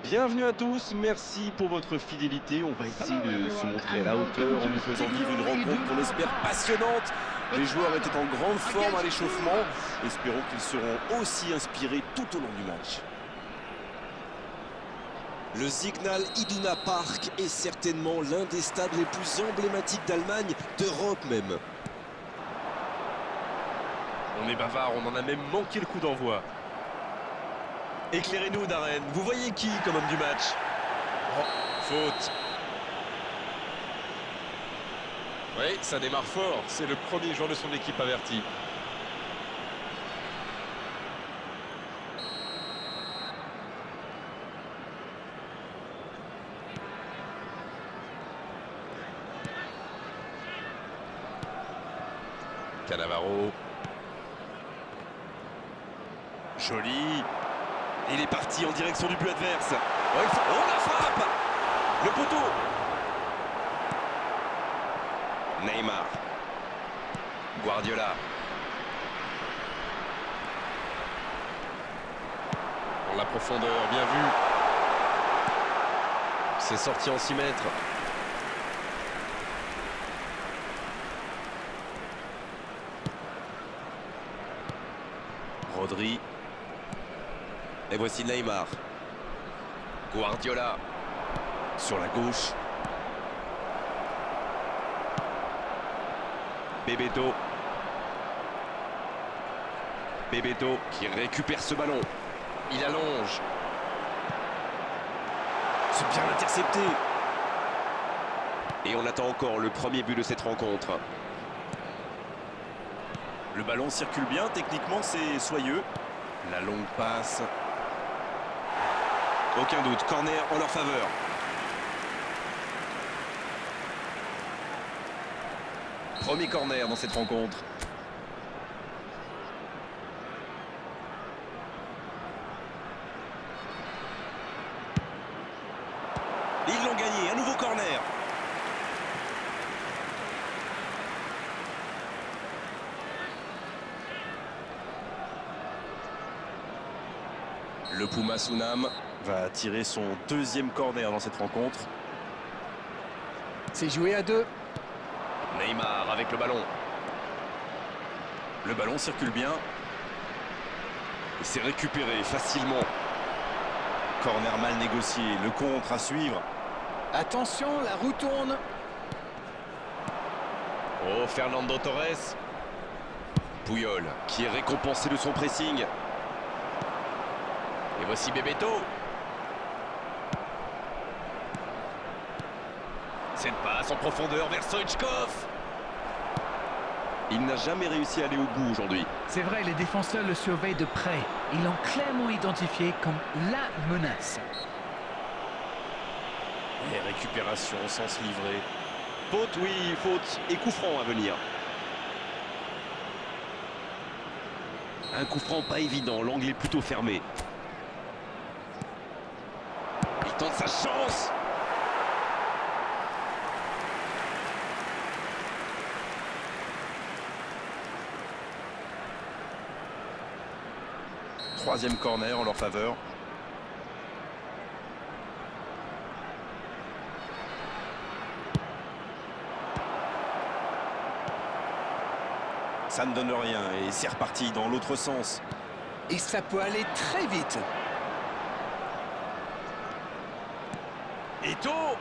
Bienvenue à tous, merci pour votre fidélité. On va essayer de se montrer à la hauteur en vous faisant vivre une rencontre qu'on espère passionnante. Les joueurs étaient en grande forme à l'échauffement. Espérons qu'ils seront aussi inspirés tout au long du match. Le Signal Iduna Park est certainement l'un des stades les plus emblématiques d'Allemagne, d'Europe même. On est bavard, on en a même manqué le coup d'envoi. Éclairez-nous, Darren. Vous voyez qui comme homme du match? Oh, faute. Oui, ça démarre fort. C'est le premier joueur de son équipe averti. Cannavaro. Joli. Il est parti en direction du but adverse. Oh, la frappe! Le poteau! Neymar. Guardiola. Dans la profondeur, bien vu. C'est sorti en 6 mètres. Rodri. Et voici Neymar. Guardiola. Sur la gauche. Bebeto. Bebeto qui récupère ce ballon. Il allonge. C'est bien intercepté. Et on attend encore le premier but de cette rencontre. Le ballon circule bien, techniquement c'est soyeux. La longue passe. Aucun doute, corner en leur faveur. Premier corner dans cette rencontre. Ils l'ont gagné, un nouveau corner. Le Puma Sunam va tirer son deuxième corner dans cette rencontre. C'est joué à deux. Neymar avec le ballon. Le ballon circule bien. Il s'est récupéré facilement. Corner mal négocié, le contre à suivre. Attention, la roue tourne. Oh, Fernando Torres. Puyol qui est récompensé de son pressing. Et voici Bebeto. Cette passe en profondeur vers Stoichkov. Il n'a jamais réussi à aller au bout aujourd'hui. C'est vrai, les défenseurs le surveillent de près. Ils l'ont clairement identifié comme la menace. Et récupération sans se livrer. Faute, oui, faute. Et coup franc à venir. Un coup franc pas évident, l'angle est plutôt fermé. Il tente sa chance. Troisième corner en leur faveur. Ça ne donne rien et c'est reparti dans l'autre sens. Et ça peut aller très vite. Eto'o.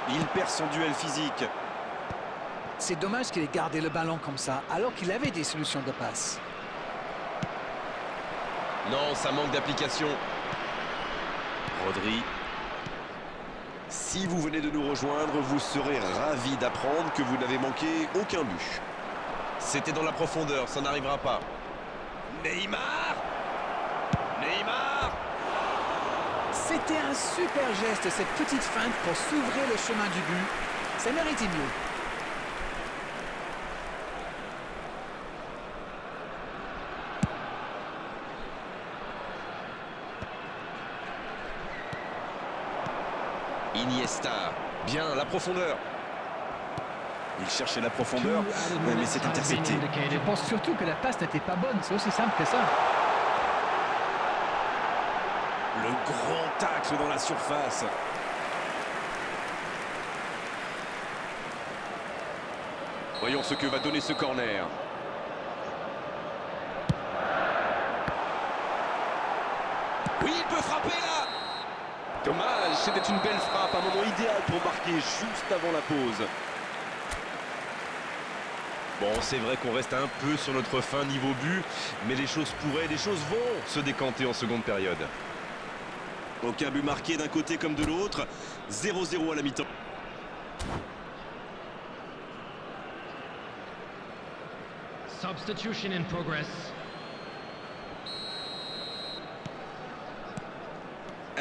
Il perd son duel physique. C'est dommage qu'il ait gardé le ballon comme ça, alors qu'il avait des solutions de passe. Non, ça manque d'application. Rodri. Si vous venez de nous rejoindre, vous serez ravis d'apprendre que vous n'avez manqué aucun but. C'était dans la profondeur, ça n'arrivera pas. Neymar! Neymar! C'était un super geste, cette petite feinte pour s'ouvrir le chemin du but. Ça méritait mieux. Iniesta. Bien, la profondeur. Il cherchait la profondeur, mais c'est intercepté. Je pense surtout que la passe n'était pas bonne, c'est aussi simple que ça. Le grand tacle dans la surface. Voyons ce que va donner ce corner. Oui, il peut frapper là. Dommage, c'était une belle frappe, un moment idéal pour marquer juste avant la pause. Bon, c'est vrai qu'on reste un peu sur notre fin niveau but, mais les choses vont se décanter en seconde période. Aucun but marqué d'un côté comme de l'autre. 0-0 à la mi-temps. Substitution in progress.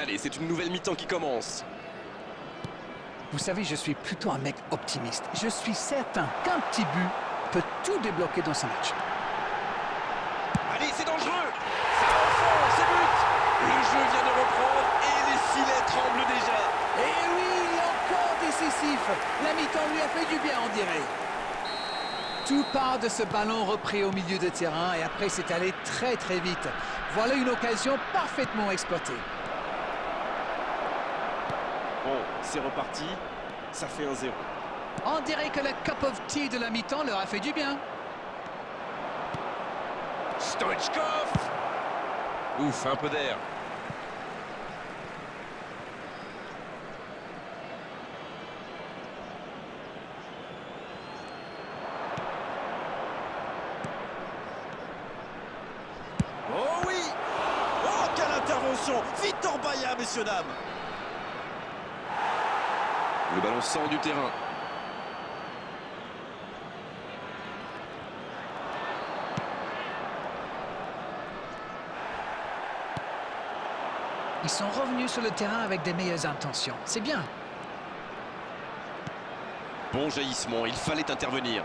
Allez, c'est une nouvelle mi-temps qui commence. Vous savez, je suis plutôt un mec optimiste. Je suis certain qu'un petit but peut tout débloquer dans ce match. Allez, c'est dangereux. Ça enfonce, c'est but. Le jeu vient de reprendre et les filets tremblent déjà. Et oui, encore décisif. La mi-temps lui a fait du bien, on dirait. Tout part de ce ballon repris au milieu de terrain et après c'est allé très très vite. Voilà une occasion parfaitement exploitée. Bon, c'est reparti, ça fait 1-0. On dirait que la cup of tea de la mi-temps leur a fait du bien. Stoichkov. Ouf, un peu d'air. Oh oui. Oh, quelle intervention. Victor Bailly, messieurs, dames. Le ballon sort du terrain. Ils sont revenus sur le terrain avec des meilleures intentions. C'est bien. Bon jaillissement, il fallait intervenir.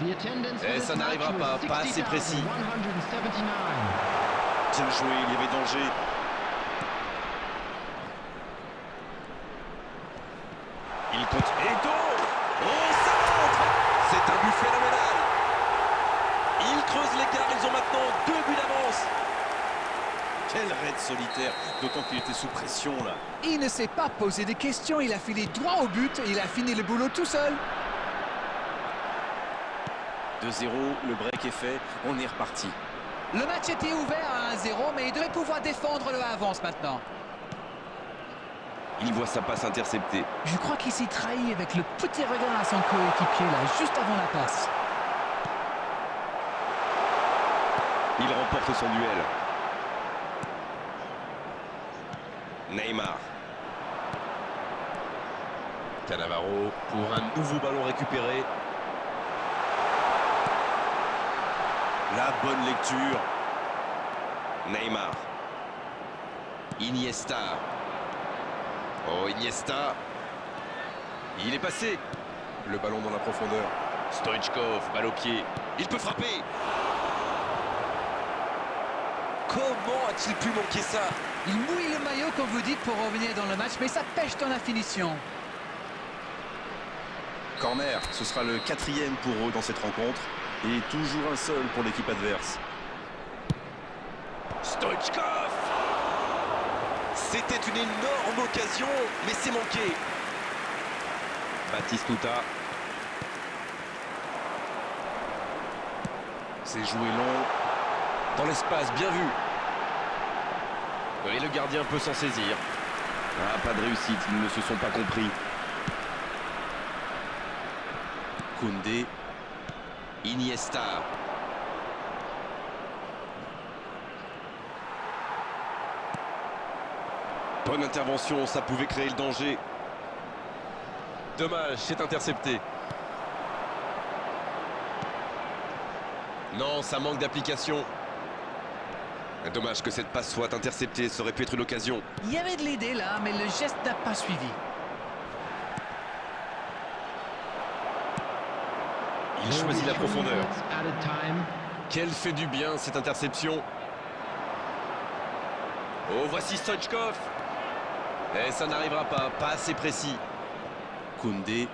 The attendance for Eh, this ça n'arrivera match was pas assez précis. 60,179. Bien joué, il y avait danger. Il compte. Eto. Oh, ça rentre. C'est un but phénoménal. Ils creusent l'écart, ils ont maintenant 2 buts d'avance. Quel raid solitaire, d'autant qu'il était sous pression là. Il ne s'est pas posé de questions, il a filé droit au but et il a fini le boulot tout seul. 2-0, le break est fait, on est reparti. Le match était ouvert à 1-0, mais il devait pouvoir défendre le avance maintenant. Il voit sa passe interceptée. Je crois qu'il s'est trahi avec le petit regard à son coéquipier là, juste avant la passe. Il remporte son duel. Neymar. Cannavaro pour un nouveau ballon récupéré. La bonne lecture. Neymar. Iniesta. Oh, Iniesta. Il est passé. Le ballon dans la profondeur. Stoichkov, balle au pied. Il peut frapper. Comment a-t-il pu manquer ça? Il mouille le maillot, comme vous dites, pour revenir dans le match, mais ça pêche dans la finition. Corner, ce sera le 4e pour eux dans cette rencontre. Et toujours un seul pour l'équipe adverse. Stoichkov. C'était une énorme occasion, mais c'est manqué. Batistuta. C'est joué long. Dans l'espace, bien vu. Et le gardien peut s'en saisir. Ah, pas de réussite, ils ne se sont pas compris. Koundé. Iniesta. Bonne intervention, ça pouvait créer le danger. Dommage, c'est intercepté. Non, ça manque d'application. Dommage que cette passe soit interceptée, ça aurait pu être une occasion. Il y avait de l'idée là, mais le geste n'a pas suivi. Il choisit la profondeur. Added time. Quelle fait du bien cette interception. Oh, voici Stoichkov. Et ça n'arrivera pas assez précis. Koundé.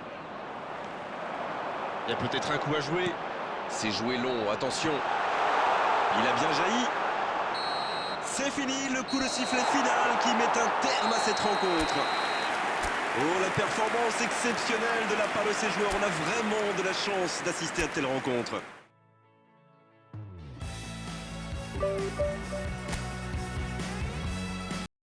Il y a peut-être un coup à jouer. C'est joué long, attention. Il a bien jailli. C'est fini, le coup de sifflet final qui met un terme à cette rencontre. Oh, la performance exceptionnelle de la part de ces joueurs. On a vraiment de la chance d'assister à de telles rencontres.